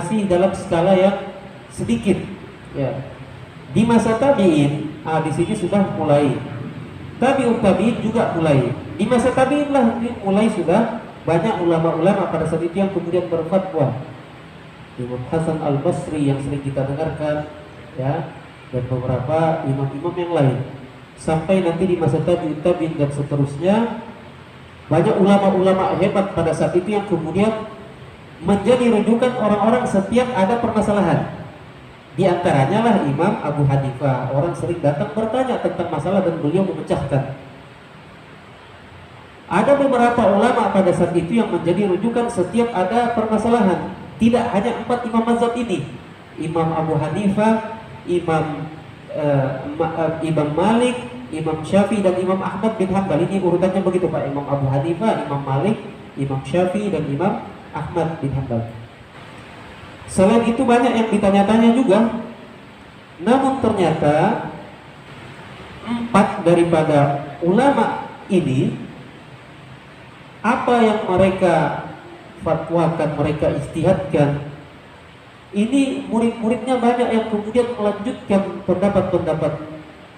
masih dalam skala yang sedikit. Ya. Di masa tabi'in, di sini sudah mulai. Tabi'ut tabi'in juga mulai. Di masa tabi'in lah mulai sudah banyak ulama-ulama pada saat itu yang kemudian berfatwa. Imam Hasan Al-Basri yang sering kita dengarkan, ya, dan beberapa imam-imam yang lain. Sampai nanti di masa tabi'ut tabi'in dan seterusnya, banyak ulama-ulama hebat pada saat itu yang kemudian menjadi rujukan orang-orang setiap ada permasalahan. Di antaranya lah Imam Abu Hanifah. Orang sering datang bertanya tentang masalah dan beliau memecahkan. Ada beberapa ulama pada saat itu yang menjadi rujukan setiap ada permasalahan. Tidak hanya 4 imam mazhab ini. Imam Abu Hanifah, Imam Malik, Imam Syafi'i dan Imam Ahmad bin Hanbal. Ini urutannya begitu Pak. Imam Abu Hanifah, Imam Malik, Imam Syafi'i dan Imam Ahmad bin Hanbal. Selain itu banyak yang ditanya-tanya juga. Namun ternyata 4 daripada ulama ini, apa yang mereka fatwakan, mereka ijtihadkan, ini murid-muridnya banyak yang kemudian melanjutkan pendapat-pendapat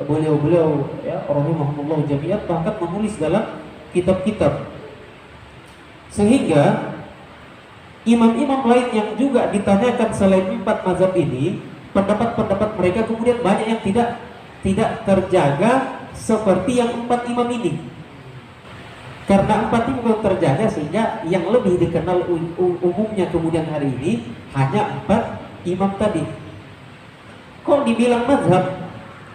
beliau-beliau, ya, rahimahumullah jami'an, bahkan menulis dalam kitab-kitab. Sehingga imam-imam lain yang juga ditanyakan selain 4 mazhab ini, pendapat-pendapat mereka kemudian banyak yang tidak terjaga seperti yang 4 imam ini. Karena 4 imam terjaga, sehingga yang lebih dikenal umumnya kemudian hari ini hanya 4 imam tadi. Kok dibilang mazhab?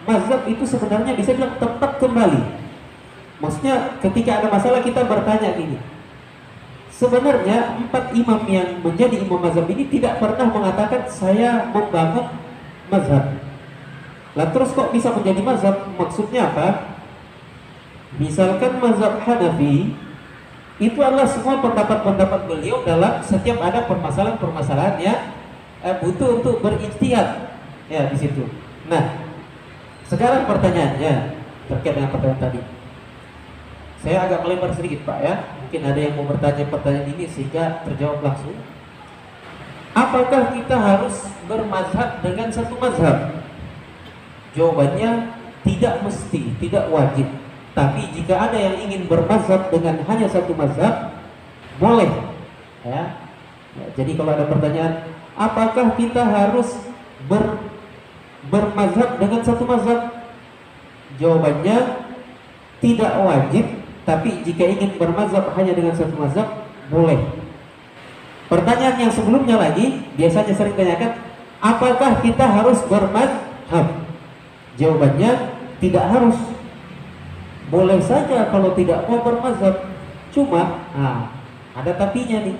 Mazhab itu sebenarnya bisa bilang tempat kembali. Maksudnya ketika ada masalah kita bertanya gini. Sebenarnya 4 imam yang menjadi imam mazhab ini tidak pernah mengatakan saya membangun mazhab. Lah terus kok bisa menjadi mazhab? Maksudnya apa? Misalkan mazhab Hanafi itu adalah semua pendapat-pendapat beliau dalam setiap ada permasalahan-permasalahan yang butuh untuk berijtihad, ya, di situ. Nah, sekarang pertanyaannya terkait dengan pertanyaan tadi. Saya agak melebar sedikit Pak, ya. Mungkin ada yang mau bertanya pertanyaan ini sehingga terjawab langsung. Apakah kita harus bermazhab dengan satu mazhab? Jawabannya tidak mesti, tidak wajib. Tapi jika ada yang ingin bermazhab dengan hanya satu mazhab, boleh. Ya. Jadi kalau ada pertanyaan, apakah kita harus bermazhab dengan satu mazhab? Jawabannya tidak wajib. Tapi jika ingin bermazhab hanya dengan satu mazhab, boleh. Pertanyaan yang sebelumnya lagi, biasanya sering tanyakan, apakah kita harus bermazhab? Jawabannya tidak harus. Boleh saja kalau tidak mau bermazhab. Cuma, ada tapinya nih.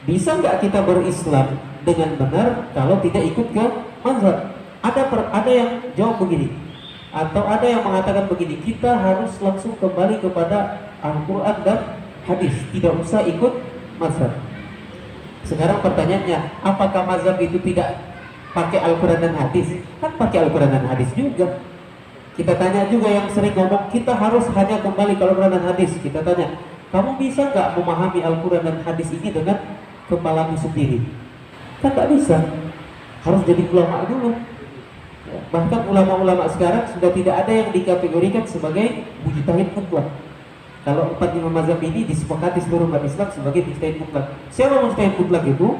Bisa nggak kita berislam dengan benar kalau tidak ikut ke mazhab? Ada yang jawab begini, atau ada yang mengatakan begini, kita harus langsung kembali kepada Al-Quran dan hadis, tidak usah ikut mazhab. Sekarang pertanyaannya, apakah mazhab itu tidak pakai Al-Quran dan hadis? Kan pakai Al-Quran dan hadis juga. Kita tanya juga yang sering ngomong, kita harus hanya kembali ke Al-Quran dan hadis. Kita tanya, kamu bisa nggak memahami Al-Quran dan hadis ini dengan kepalamu sendiri? Kan nggak bisa, harus jadi ulama dulu. Bahkan ulama-ulama sekarang sudah tidak ada yang dikategorikan sebagai mujtahid mutlak. Kalau 4 imam mazhab ini disepakati seluruh umat Islam sebagai mujtahid mutlak. Siapa mujtahid mutlak itu?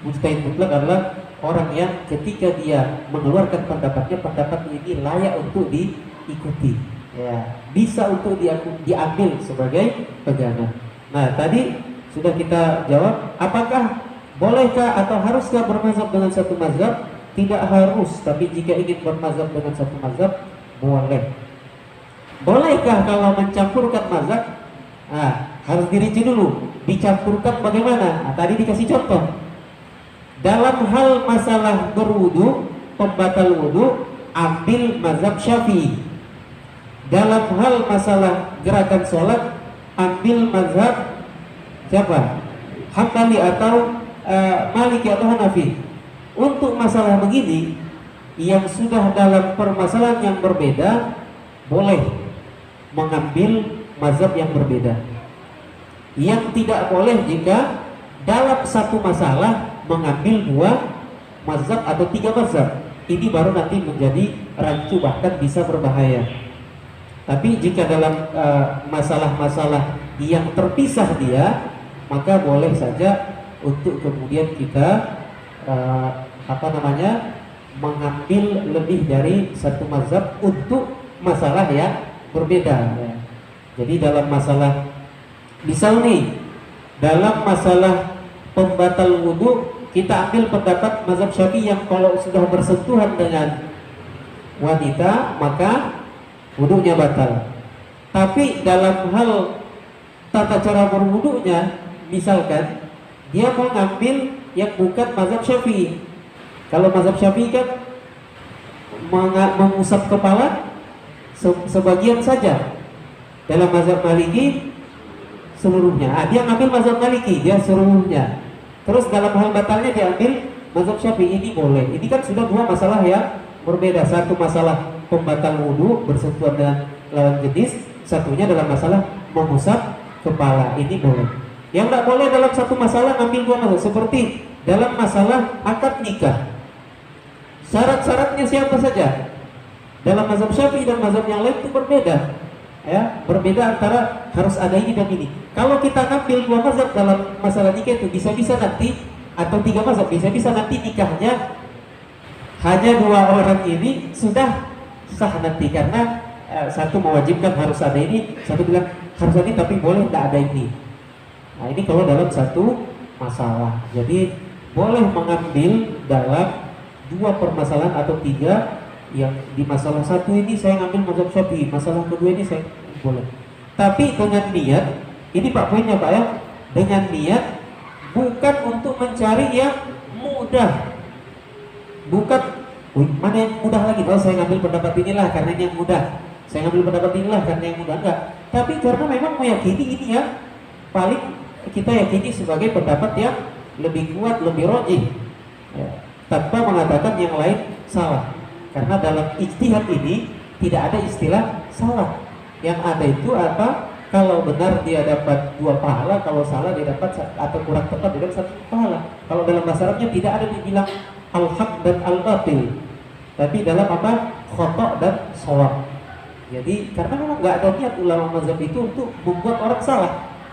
Mujtahid mutlak adalah orang yang ketika dia mengeluarkan pendapatnya, pendapat ini layak untuk diikuti, ya, bisa untuk diambil sebagai pegangan. Nah, tadi sudah kita jawab, apakah bolehkah atau haruskah bermazhab dengan satu mazhab? Tidak harus, tapi jika ingin bermazhab dengan satu mazhab, boleh. Bolehkah kalau mencampurkan mazhab? Harus dirinci dulu. Dicampurkan bagaimana? Tadi dikasih contoh. Dalam hal masalah berwudu, pembatal wudu, ambil mazhab Syafi'i. Dalam hal masalah gerakan sholat, ambil mazhab siapa? Hambali atau Maliki atau Hanafi. Untuk masalah begini, yang sudah dalam permasalahan yang berbeda, boleh mengambil mazhab yang berbeda. Yang tidak boleh jika dalam satu masalah mengambil 2 mazhab atau 3 mazhab. Ini baru nanti menjadi rancu, bahkan bisa berbahaya. Tapi jika dalam masalah-masalah yang terpisah dia, maka boleh saja untuk kemudian kita mengambil lebih dari satu mazhab untuk masalah yang berbeda. Jadi dalam masalah, misal nih, dalam masalah pembatal wudhu, kita ambil pendapat mazhab Syafi'i yang kalau sudah bersentuhan dengan wanita maka wudhunya batal. Tapi dalam hal tata cara berwudhunya, misalkan dia mau ngambil yang bukan mazhab Syafi'i. Kalau mazhab Syafi'i kan mengusap kepala sebagian saja. Dalam mazhab Maliki seluruhnya. Dia ngambil mazhab Maliki, dia seluruhnya. Terus dalam hal batalnya diambil mazhab Syafi'i. Ini boleh. Ini kan sudah 2 masalah yang berbeda. Satu masalah pembatal wudhu bersentuhan dengan lawan jenis, satunya dalam masalah mengusap kepala. Ini boleh. Yang tidak boleh dalam satu masalah ngambil 2 masalah. Seperti dalam masalah akad nikah, syarat-syaratnya siapa saja. Dalam mazhab Syafi'i dan mazhab yang lain itu berbeda. Berbeda antara harus ada ini dan ini. Kalau kita ngambil 2 mazhab dalam masalah nikah itu, bisa-bisa nanti, atau 3 mazhab, bisa-bisa nanti nikahnya hanya 2 orang ini sudah sah nanti, karena satu mewajibkan harus ada ini, satu bilang harus ada ini tapi boleh tidak ada ini. Nah, ini kalau dalam satu masalah. Jadi boleh mengambil dalam 2 permasalahan atau 3. Yang di masalah satu ini saya ngambil mazhab Syafi'i, masalah kedua ini saya boleh. Tapi dengan niat, ini Pak poinnya Pak ya, dengan niat bukan untuk mencari yang mudah. Bukan, mana yang mudah lagi? Oh, saya ngambil pendapat inilah karena ini yang mudah. Saya ngambil pendapat inilah karena yang mudah, enggak. Tapi karena memang meyakini ini yang paling kita yakini sebagai pendapat yang lebih kuat, lebih rajih, tanpa mengatakan yang lain salah. Karena dalam ijtihad ini tidak ada istilah salah. Yang ada itu apa? Kalau benar dia dapat 2 pahala, kalau salah dia dapat, atau kurang tepat dia dapat 1 pahala. Kalau dalam bahasa Arabnya tidak ada dibilang al-haq dan al-batil, tapi dalam apa? Khata' dan shawab. Jadi karena memang nggak ada niat ulama mazhab itu untuk membuat orang salah.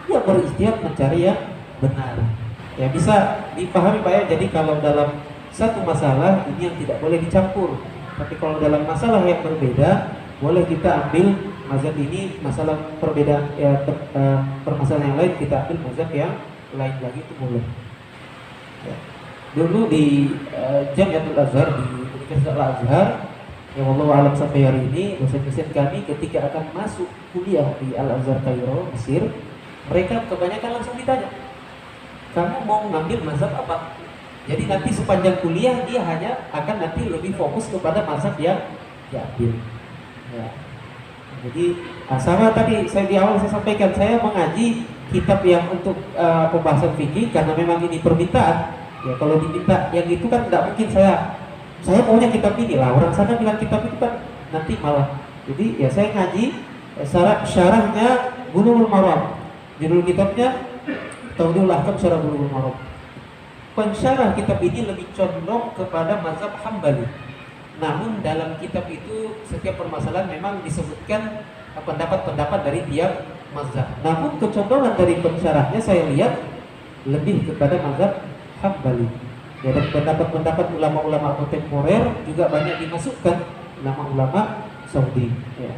Dia berijtihad mencari yang benar. Ya bisa dipahami Pak ya. Jadi kalau dalam satu masalah ini yang tidak boleh dicampur. Tapi kalau dalam masalah yang berbeda, boleh kita ambil mazhab ini, masalah perbedaan permasalahan yang lain kita ambil mazhab yang lain lagi, itu boleh. Dulu di Jamiatul Azhar, di Universitas Al-Azhar, yang Allah alam sampai hari ini, dosen-dosen kami ketika akan masuk kuliah di Al-Azhar Kairo, Mesir, mereka kebanyakan langsung ditanya, kamu mau ngambil mazhab apa? Jadi nanti sepanjang kuliah dia hanya akan nanti lebih fokus kepada mazhab yang diambil. Jadi sama tadi saya di awal saya sampaikan, saya mengaji kitab yang untuk pembahasan fikih karena memang ini permintaan. Ya kalau diminta yang itu kan tidak mungkin saya maunya kitab ini lah. Orang sana bilang kitab itu kan nanti malah. Jadi ya saya ngaji syarahnya Bulughul Maram. Judul kitabnya Tawdihul Ahkam Syarah Bulughul Maram. Pensyarah kitab ini lebih condong kepada mazhab Hambali. Namun dalam kitab itu setiap permasalahan memang disebutkan pendapat-pendapat dari tiap mazhab. Namun kecondongan dari pensyarahnya saya lihat lebih kepada mazhab Hambali. Ya, dan pendapat-pendapat ulama-ulama kontemporer juga banyak dimasukkan ulama-ulama Saudi. Ya,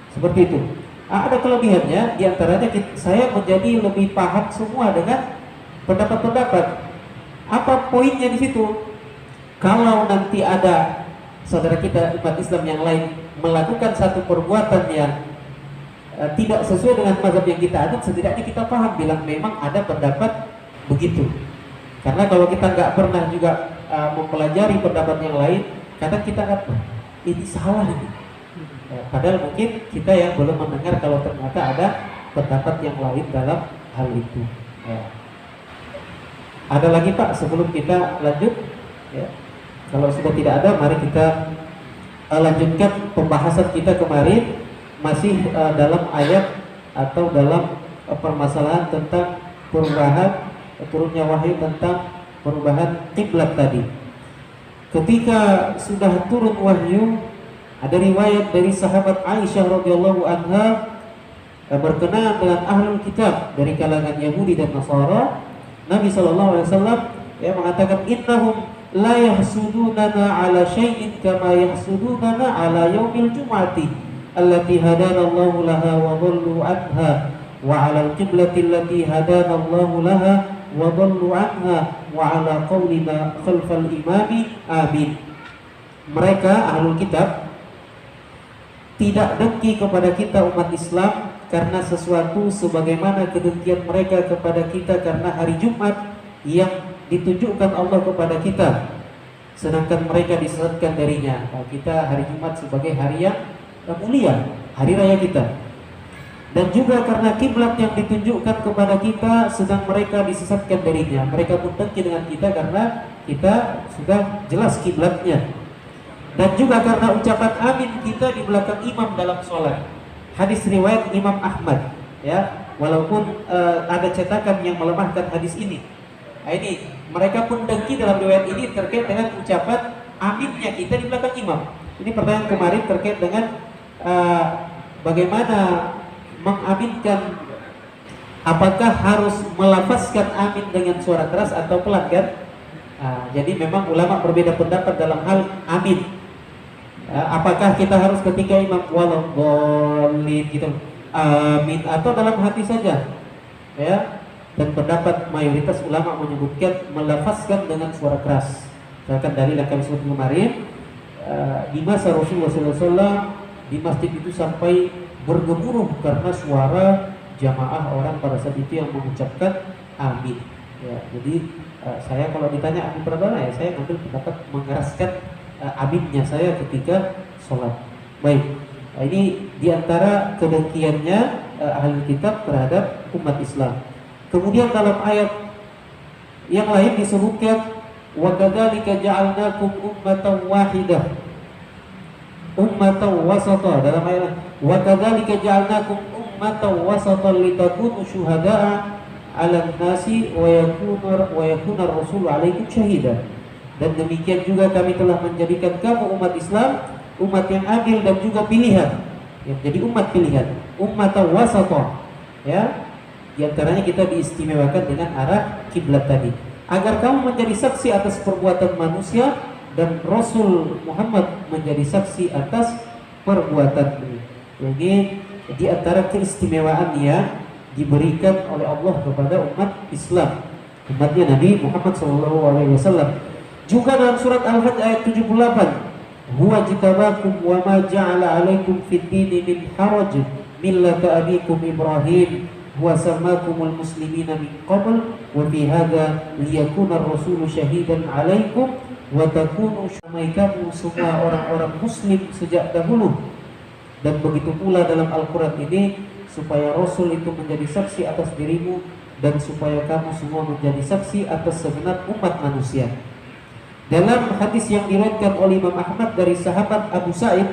seperti itu. Ada kelebihannya, diantaranya saya menjadi lebih paham semua dengan pendapat-pendapat. Apa poinnya di situ? Kalau nanti ada saudara kita umat Islam yang lain melakukan satu perbuatan yang tidak sesuai dengan mazhab yang kita anut, setidaknya kita paham bilang memang ada pendapat begitu. Karena kalau kita nggak pernah juga mempelajari pendapat yang lain, kadang kita akan ini salah ini. Padahal mungkin kita yang belum mendengar kalau ternyata ada pendapat yang lain dalam hal itu. Ada lagi Pak sebelum kita lanjut? Ya. Kalau sudah tidak ada, mari kita lanjutkan pembahasan kita kemarin, masih dalam ayat atau dalam permasalahan tentang perubahan turunnya wahyu tentang perubahan kiblat tadi. Ketika sudah turun wahyu, ada riwayat dari sahabat Aisyah radhiyallahu anha berkenaan dengan ahlul kitab dari kalangan Yahudi dan Nasara. Nabi sallallahu alaihi wasallam mengatakan, innahum la yahsudunana ala syai'in kama yahsudunana ala yaumil jum'ati allati hadana Allahu laha wa dhallu anha wa ala al-qiblati allati hadana Allahu laha wa dhallu anha wa ala qawlina khalfal imami amin. Mereka ahlul kitab tidak dengki kepada kita umat Islam karena sesuatu sebagaimana kedengkian mereka kepada kita karena hari Jumat yang ditunjukkan Allah kepada kita, sedangkan mereka disesatkan darinya. Kita hari Jumat sebagai hari yang mulia, hari raya kita. Dan juga karena kiblat yang ditunjukkan kepada kita, sedang mereka disesatkan darinya. Mereka pun dengki dengan kita karena kita sudah jelas kiblatnya. Dan juga karena ucapan amin kita di belakang imam dalam sholat. Hadis riwayat Imam Ahmad, walaupun ada cetakan yang melemahkan hadis ini. Ini mereka pun dengki dalam riwayat ini terkait dengan ucapan aminnya kita di belakang imam. Ini pertanyaan kemarin terkait dengan bagaimana mengaminkan, apakah harus melafazkan amin dengan suara keras atau pelan kan? Jadi memang ulama berbeda pendapat dalam hal amin. Apakah kita harus ketika imam waladhdallin gitu amin atau dalam hati saja? Dan pendapat mayoritas ulama menyebutkan melafazkan dengan suara keras. Misalkan dalil yang kami sebut kemarin, di masa Rasulullah SAW di masjid itu sampai bergemuruh karena suara jamaah orang pada saat itu yang mengucapkan amin. Jadi saya kalau ditanya amin berapa, saya ngambil pendapat mengeraskan aminnya saya ketika sholat. Baik, ini diantara kedengkiannya ahli kitab terhadap umat Islam. Kemudian dalam ayat yang lain disebutkan, wa kadzalika ja'alnakum ummatan wahidah ummatan wasata. Dalam ayat wa kadzalika ja'alnakum ummatan wasatan litakunu syuhada'a 'alan nasi wa yakuna ar-rasulu 'alaikum syahida. Dan demikian juga kami telah menjadikan kamu umat Islam umat yang adil dan juga pilihan, yang jadi umat pilihan, umat wasata. Di antaranya kita diistimewakan dengan arah kiblat tadi, agar kamu menjadi saksi atas perbuatan manusia dan Rasul Muhammad menjadi saksi atas perbuatan ini. Jadi di antara keistimewaan yang diberikan oleh Allah kepada umat Islam, umatnya Nabi Muhammad SAW. Juga dalam surat Al-Hajj ayat 78, huwa jitabakum wa ma ja'ala 'alaikum fid dini min haraj millata abikum Ibrahim huwa sammakumul muslimina min qabl wa fi hadza liyakuna ar-rasulu syahidan 'alaikum wa takunu syuhada'a. Semua orang-orang muslim sejak dahulu, dan begitu pula dalam Al-Quran ini supaya Rasul itu menjadi saksi atas dirimu dan supaya kamu semua menjadi saksi atas segenap umat manusia. Dalam hadis yang diriwayatkan oleh Imam Ahmad dari sahabat Abu Sa'id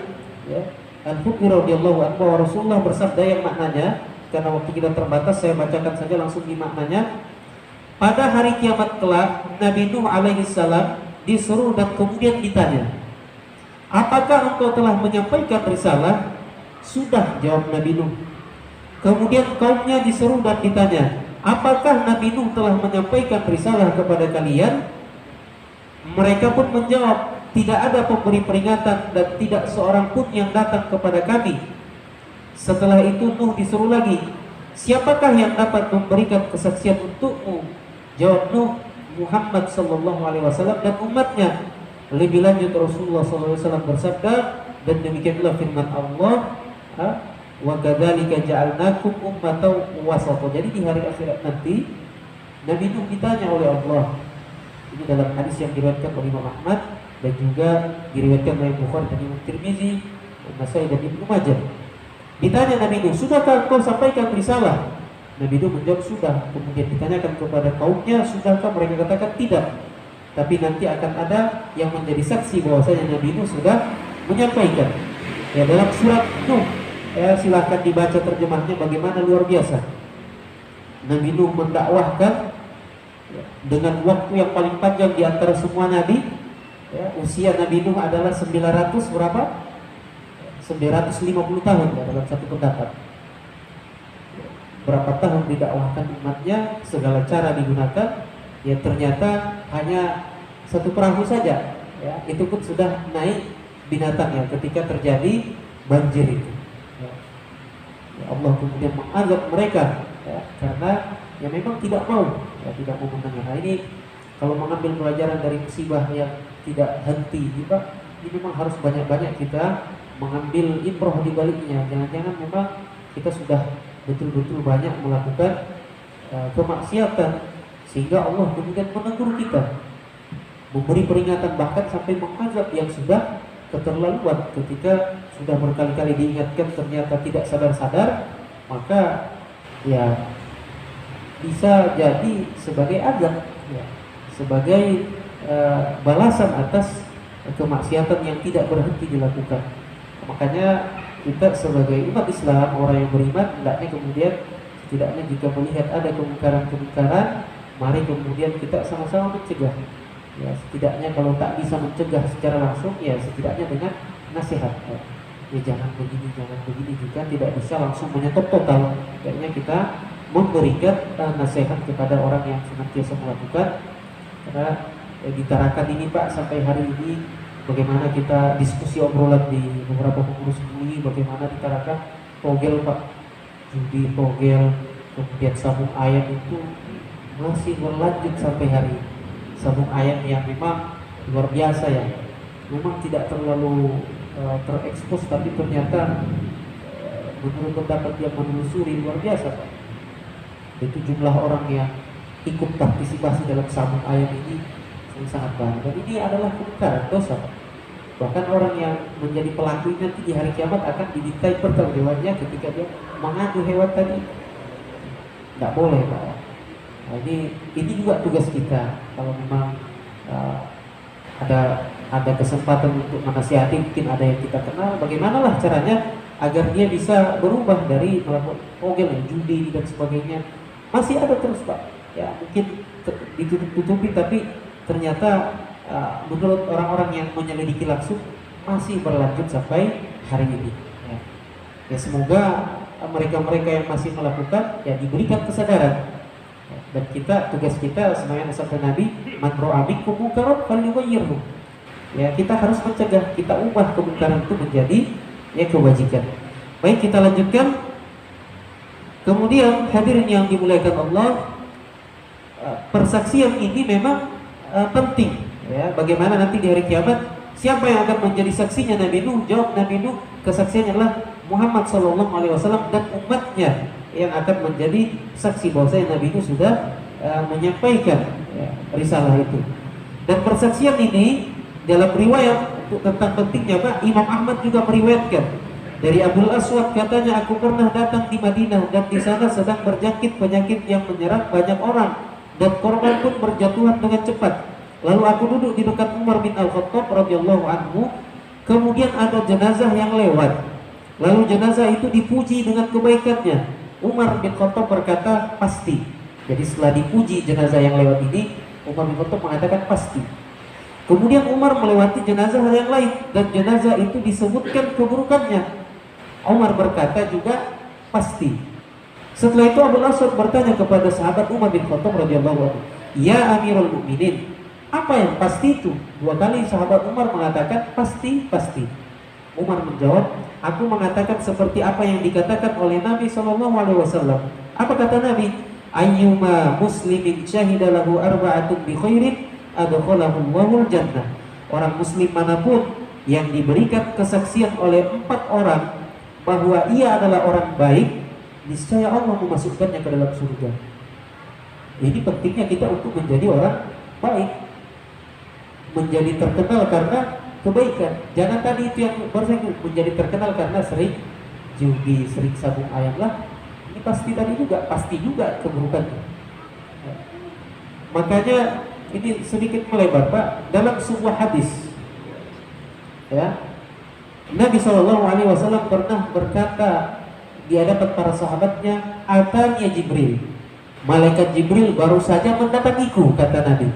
Al-Khudri radhiyallahu anhu, Rasulullah bersabda yang maknanya, karena waktu kita terbatas saya bacakan saja langsung di maknanya. Pada hari kiamat kelak Nabi Nuh alaihi salam disuruh dan kemudian ditanya, apakah engkau telah menyampaikan risalah? Sudah, jawab Nabi Nuh. Kemudian kaumnya disuruh dan ditanya, apakah Nabi Nuh telah menyampaikan risalah kepada kalian? Mereka pun menjawab, tidak ada pemberi peringatan dan tidak seorang pun yang datang kepada kami. Setelah itu Nuh disuruh lagi, siapakah yang dapat memberikan kesaksian untukmu? Jawab Nuh, Muhammad SAW dan umatnya. Lebih lanjut Rasulullah SAW bersabda, dan demikianlah firman Allah, wa kadzalika ja'alnakum ummatan wasata. Jadi di hari akhirat nanti Nabi Nuh ditanya oleh Allah. Ini dalam hadis yang diriwayatkan oleh Imam Ahmad dan juga diriwayatkan oleh Bukhari dan Imam Tirmizi, Nasai dan Ibnu Majah. Ditanya Nabi Nuh, sudahkah kau sampaikan risalah? Nabi Nuh menjawab sudah. Kemudian ditanyakan kepada kaumnya, sudahkah? Mereka katakan tidak. Tapi nanti akan ada yang menjadi saksi bahwasanya Nabi Nuh sudah menyampaikan. Dalam surat Nuh, silahkan dibaca terjemahnya bagaimana luar biasa. Nabi Nuh mendakwahkan ya, dengan waktu yang paling panjang di antara semua nabi. Ya, usia Nabi Nuh adalah 900 berapa? 950 tahun ya, dalam satu pendapat. Berapa tahun didakwahkan umatnya, segala cara digunakan, ya ternyata hanya satu perahu saja. Ya, itu pun sudah naik binatang ya ketika terjadi banjir itu. Ya, ya Allah kemudian mengazab mereka ya, karena ya memang tidak mau mendengar. Nah, ini kalau mengambil pelajaran dari musibah yang tidak henti, juga ini memang harus banyak-banyak kita mengambil ibrah di baliknya. Jangan-jangan memang kita sudah betul-betul banyak melakukan kemaksiatan sehingga Allah kemudian menegur kita, memberi peringatan, bahkan sampai mengazab yang sudah keterlaluan. Ketika sudah berkali-kali diingatkan ternyata tidak sadar-sadar, maka ya bisa jadi sebagai azab ya, sebagai balasan atas kemaksiatan yang tidak berhenti dilakukan. Makanya kita sebagai umat Islam, orang yang beriman, hendaknya kemudian setidaknya jika melihat ada kemungkaran-kemungkaran, mari kemudian kita sama-sama mencegah. Ya, setidaknya kalau tak bisa mencegah secara langsung, ya setidaknya dengan nasihat. Ya jangan begini juga tidak bisa langsung menyetop total. Kayaknya kita memberikan nasihat kepada orang yang senantiasa melakukan. Karena di Tarakan ini Pak, sampai hari ini bagaimana kita diskusi obrolan di beberapa pengurus MUI, bagaimana di Tarakan togel Pak, judi togel, kemudian sabung ayam itu masih berlanjut sampai hari ini. Sabung ayam yang memang luar biasa ya, memang tidak terlalu terekspos, tapi ternyata menurut pendapat yang menelusuri luar biasa Pak. Itu jumlah orang yang ikut partisipasi dalam sabung ayam ini sangat banyak, dan ini adalah kemungkaran dosa. Bahkan orang yang menjadi pelaku nanti di hari kiamat akan dimintai pertanggungjawabannya ketika dia mengadu hewan tadi. Tidak boleh Pak. Nah, ini juga tugas kita. Kalau memang ada kesempatan untuk menasihati, mungkin ada yang kita kenal, bagaimanalah caranya agar dia bisa berubah dari melakukan togel, judi dan sebagainya. Masih ada terus Pak. Ya mungkin ditutup-tutupi, tapi ternyata menurut orang-orang yang menyelidiki langsung masih berlanjut sampai hari ini. Ya semoga mereka-mereka yang masih melakukan ya diberikan kesadaran. Dan kita, tugas kita sebenarnya sabda Nabi, man ra'a minkum munkaran falyughayyirhu. Ya kita harus mencegah, kita ubah kemungkaran itu menjadi ya kewajiban. Baik, kita lanjutkan. Kemudian hadirin yang dimuliakan Allah, persaksian ini memang penting ya. Bagaimana nanti di hari kiamat siapa yang akan menjadi saksinya Nabi Nuh? Jawab Nabi Nuh, kesaksiannya adalah Muhammad SAW dan umatnya yang akan menjadi saksi bahwasanya Nabi Nuh sudah menyampaikan ya, risalah itu. Dan persaksian ini dalam riwayat tentang pentingnya Pak, Imam Ahmad juga meriwayatkan dari Abdul Aswad, katanya aku pernah datang di Madinah dan di sana sedang berjangkit penyakit yang menyerang banyak orang dan korban pun berjatuhan dengan cepat. Lalu aku duduk di dekat Umar bin Al-Khattab radhiyallahu anhu. Kemudian ada jenazah yang lewat. Lalu jenazah itu dipuji dengan kebaikannya. Umar bin Khattab berkata pasti. Jadi setelah dipuji jenazah yang lewat ini, Umar bin Khattab mengatakan pasti. Kemudian Umar melewati jenazah yang lain dan jenazah itu disebutkan keburukannya. Umar berkata juga pasti. Setelah itu Abdul Aswad bertanya kepada sahabat Umar bin Khattab radhiyallahu anhu, "Ya Amirul Mukminin, apa yang pasti itu?" Dua kali sahabat Umar mengatakan pasti. Umar menjawab, "Aku mengatakan seperti apa yang dikatakan oleh Nabi SAW. Apa kata Nabi? Ayyuma muslimin syahida lahu arba'atun bi khairin adkhalahu Allahul jannah. Orang muslim manapun yang diberikan kesaksian oleh 4 orang bahwa ia adalah orang baik, niscaya Allah memasukkannya ke dalam surga. Ini pentingnya kita untuk menjadi orang baik, menjadi terkenal karena kebaikan. Jangan tadi itu yang baru menjadi terkenal karena sering judi, sering sabung ayam lah. Ini pasti juga keburukannya. Makanya ini sedikit melebar Pak. Dalam sebuah hadis, ya, Nabi SAW pernah berkata di hadapan para sahabatnya, "Atanya Jibril." Malaikat Jibril baru saja mendatangiku, kata Nabi.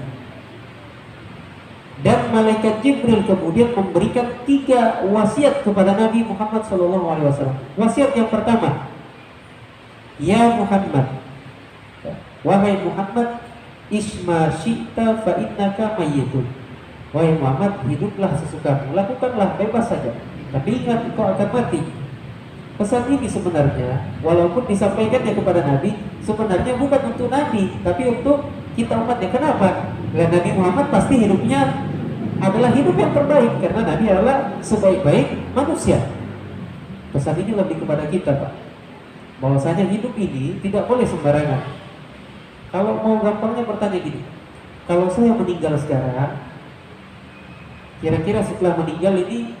Dan malaikat Jibril kemudian memberikan 3 wasiat kepada Nabi Muhammad SAW. Wasiat yang pertama, ya Muhammad, wahai Muhammad, isma syi'ta fa innaka mayyitun. Wahai Muhammad, hiduplah sesukamu, lakukanlah bebas saja, tapi ingat engkau akan mati. Pesan ini sebenarnya, walaupun disampaikannya kepada Nabi, sebenarnya bukan untuk Nabi, tapi untuk kita umatnya. Kenapa? Karena Nabi Muhammad pasti hidupnya adalah hidup yang terbaik, karena Nabi adalah sebaik-baik manusia. Pesan ini lebih kepada kita, Pak, bahwasanya hidup ini tidak boleh sembarangan. Kalau mau gampangnya bertanya gini, kalau saya meninggal sekarang, kira-kira setelah meninggal ini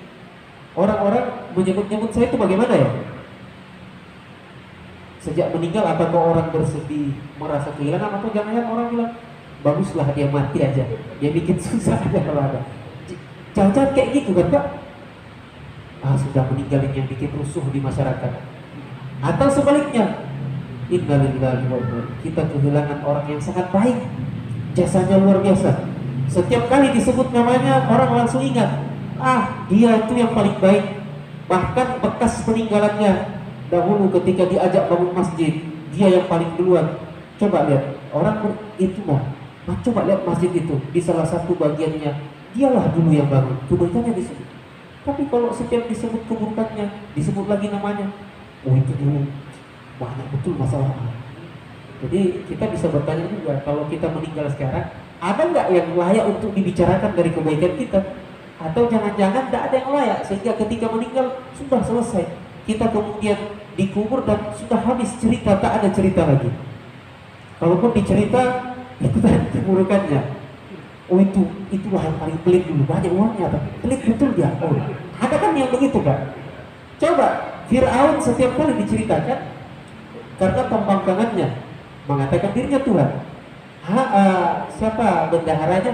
orang-orang menyebut-nyebut saya itu bagaimana ya? Sejak meninggal apakah orang bersedih, merasa kehilangan, atau jangan-jangan orang bilang baguslah dia mati aja, dia bikin susah aja kalau ada. Jangan kayak gitu kan, Pak? Sudah meninggal ini yang bikin rusuh di masyarakat. Atau sebaliknya, innalillahi wa inna ilaihi, kita kehilangan orang yang sangat baik, jasanya luar biasa. Setiap kali disebut namanya orang langsung ingat, dia itu yang paling baik. Bahkan bekas peninggalannya dahulu ketika diajak bangun masjid, dia yang paling duluan. Coba lihat, orang itu coba lihat masjid itu, di salah satu bagiannya dialah dulu yang bangun, kebaikannya disebut. Tapi kalau setiap disebut keburukannya, disebut lagi namanya, itu dulu banyak betul masalahnya. Jadi kita bisa bertanya juga, kalau kita meninggal sekarang, ada nggak yang layak untuk dibicarakan dari kebaikan kita? Atau jangan-jangan tidak ada yang layak, sehingga ketika meninggal sudah selesai, kita kemudian dikubur dan sudah habis cerita, tak ada cerita lagi. Kalaupun dicerita, itu tadi keburukannya. Itulah yang paling pelit dulu, banyak uangnya, tapi pelit betul dia. Ada kan yang begitu, Pak? Coba Fir'aun setiap kali diceritakan, karena pembangkangannya mengatakan dirinya Tuhan. Siapa bendaharanya?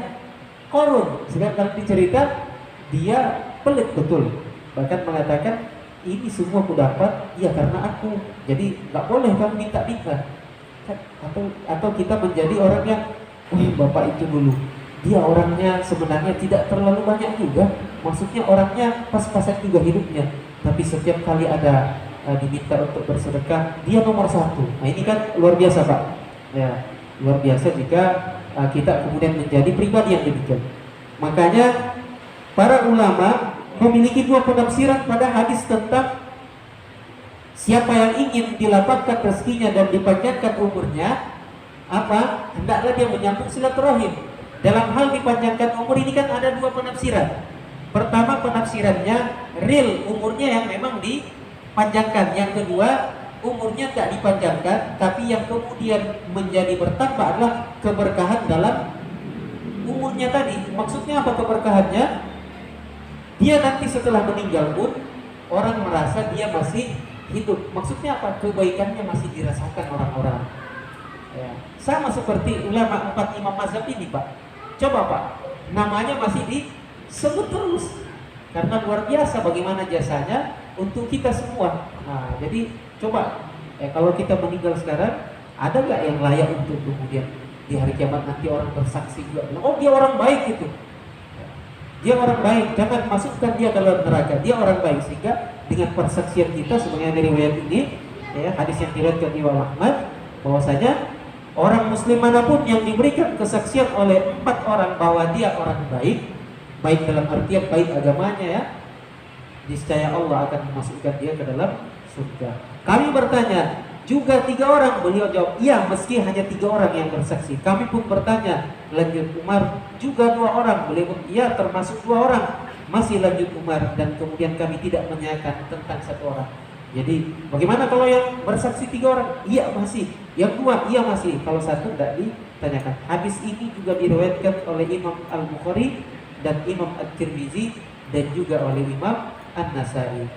Korun. Setiap kali dicerita, dia pelit betul. Bahkan mengatakan, ini semua aku dapat, ya karena aku. Jadi nggak boleh kamu minta-minta. Atau kita menjadi orang yang, bapak itu dulu, dia orangnya sebenarnya tidak terlalu banyak juga. Maksudnya orangnya pas-pasan juga hidupnya. Tapi setiap kali ada diminta untuk bersedekah, dia nomor 1. Nah ini kan luar biasa, Pak. Ya, luar biasa jika kita kemudian menjadi pribadi yang demikian. Makanya para ulama memiliki 2 penafsiran pada hadis tentang siapa yang ingin dilapangkan rezekinya dan dipanjangkan umurnya, hendaklah dia menyambung silaturahim. Dalam hal dipanjangkan umur ini kan ada 2 penafsiran. Pertama, penafsirannya real, umurnya yang memang dipanjangkan. Yang kedua, umurnya tidak dipanjangkan, tapi yang kemudian menjadi bertambah adalah keberkahan dalam umurnya tadi. Maksudnya apa keberkahannya? Dia nanti setelah meninggal pun orang merasa dia masih hidup. Maksudnya apa? Kebaikannya masih dirasakan orang-orang. Ya. Sama seperti ulama 4 imam mazhab ini, Pak. Coba, Pak, namanya masih disebut terus karena luar biasa bagaimana jasanya untuk kita semua. Jadi coba kalau kita meninggal sekarang, ada nggak yang layak untuk kemudian di hari kiamat nanti orang bersaksi juga bilang, dia orang baik itu. Dia orang baik, jangan masukkan dia ke dalam neraka. Dia orang baik, sehingga dengan persaksian kita sebenarnya dari riwayat ini, hadis yang diriwayatkan Imam Ahmad, bahwasanya orang muslim manapun yang diberikan kesaksian oleh 4 orang bahwa dia orang baik, baik dalam artian baik agamanya, ya, niscaya Allah akan memasukkan dia ke dalam surga. Kami bertanya, juga 3 orang? Beliau jawab, iya, meski hanya 3 orang yang bersaksi. Kami pun bertanya, lanjut Umar, juga 2 orang? Beliau pun, iya, termasuk 2 orang. Masih lanjut Umar, dan kemudian kami tidak menanyakan tentang 1 orang. Jadi bagaimana kalau yang bersaksi 3 orang? Iya masih. Yang 2? Iya masih. Kalau 1 tidak ditanyakan. Hadis ini juga diriwayatkan oleh Imam Al-Bukhari dan Imam At-Tirmizi dan juga oleh Imam An-Nasai.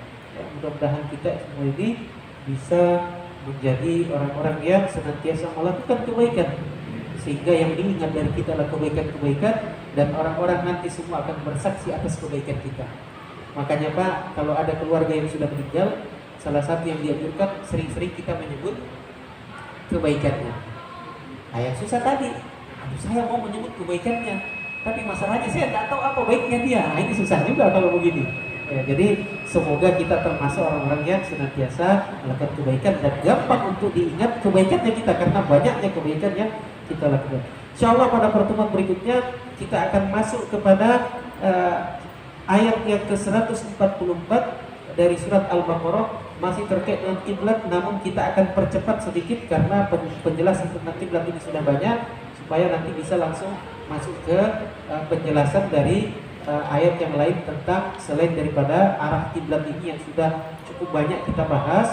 Mudah-mudahan kita semua ini bisa menjadi orang-orang yang senantiasa melakukan kebaikan, sehingga yang diingat dari kita adalah kebaikan-kebaikan, dan orang-orang nanti semua akan bersaksi atas kebaikan kita. Makanya, Pak, kalau ada keluarga yang sudah meninggal, salah satu yang dianjurkan sering-sering kita menyebut kebaikannya. yang susah tadi, aduh saya mau menyebut kebaikannya, tapi masalahnya saya tidak tahu apa baiknya dia. Nah, ini susah juga kalau begini. Ya, jadi semoga kita termasuk orang-orang yang senantiasa melakukan kebaikan dan gampang untuk diingat kebaikannya kita karena banyaknya kebaikan yang kita lakukan. Insya Allah pada pertemuan berikutnya kita akan masuk kepada ayat yang ke-144 dari surat Al-Baqarah, masih terkait dengan kiblat, namun kita akan percepat sedikit karena penjelasan tentang kiblat ini sudah banyak, supaya nanti bisa langsung masuk ke penjelasan dari ayat yang lain tentang selain daripada arah kiblat ini yang sudah cukup banyak kita bahas.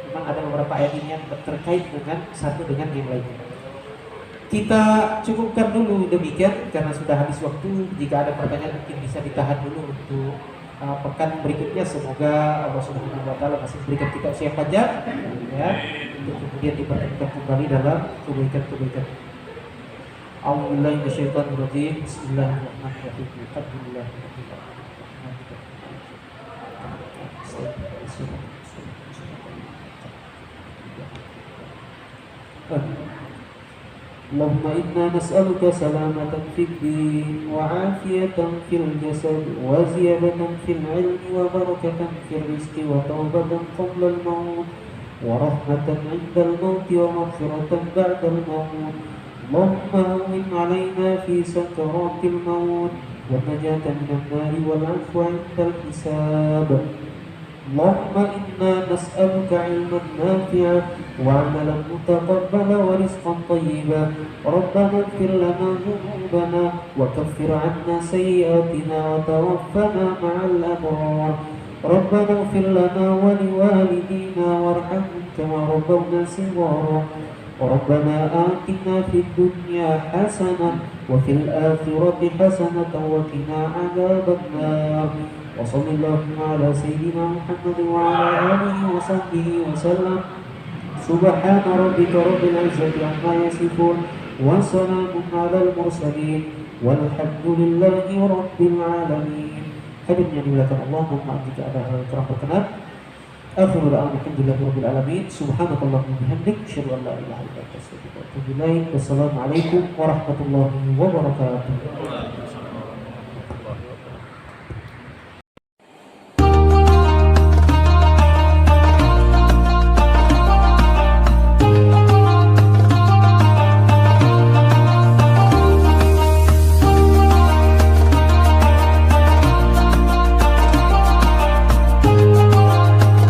Memang ada beberapa ayat ini yang terkait dengan satu dengan yang lainnya. Kita cukupkan dulu demikian karena sudah habis waktu. Jika ada pertanyaan mungkin bisa ditahan dulu untuk pekan berikutnya. Semoga Allah Subhanahu wa taala masih berikan kita usia panjang ya, untuk kemudian dipertemukan kembali dalam kebaikan-kebaikan. A'udzubillahi minasyaitonir rajim. Bismillahirrahmanirrahim. Allahumma inna nas'aluka salamatan fid din wa 'afiyatan fil jasad wa ziyadatan fil 'ilmi wa barakatan fil rizqi wa tawbatan qabla al-maut wa rahmatan 'inda al-maut wa maghfiratan ba'da al-maut. اللهم أهون علينا في سكرات الموت والنجاة من النار والعفو عند الحساب. اللهم إنا نسألك علما نافعا وعملا متقبلا ورزقا طيبا. ربنا اغفر لنا ذنوبنا وكفر عنا سيئاتنا وتوفنا مع الأبرار. ربنا اغفر لنا ولوالدينا وارحمهم كما ربونا صغارا. ربنا آتنا في الدنيا حسنة وفي الآخرة حسنة وقنا عذاب النار. وصلى اللهم على سيدنا محمد وعلى آله وصحبه وسلم. سبحان ربك رب العزة عما يصفون وسلام على المرسلين والحمد لله رب العالمين. Hadirin yang dimuliakan Allah, mohon maaf jika ada hal yang kurang berkenan. Akhirul alhamdulillahi rabbil alamin. Subhanakallahumma bihamdik, asyhadu an la ilaha illa anta, astaghfiruka wa atubu ilaik. Wassalamualaikum warahmatullahi wabarakatuh.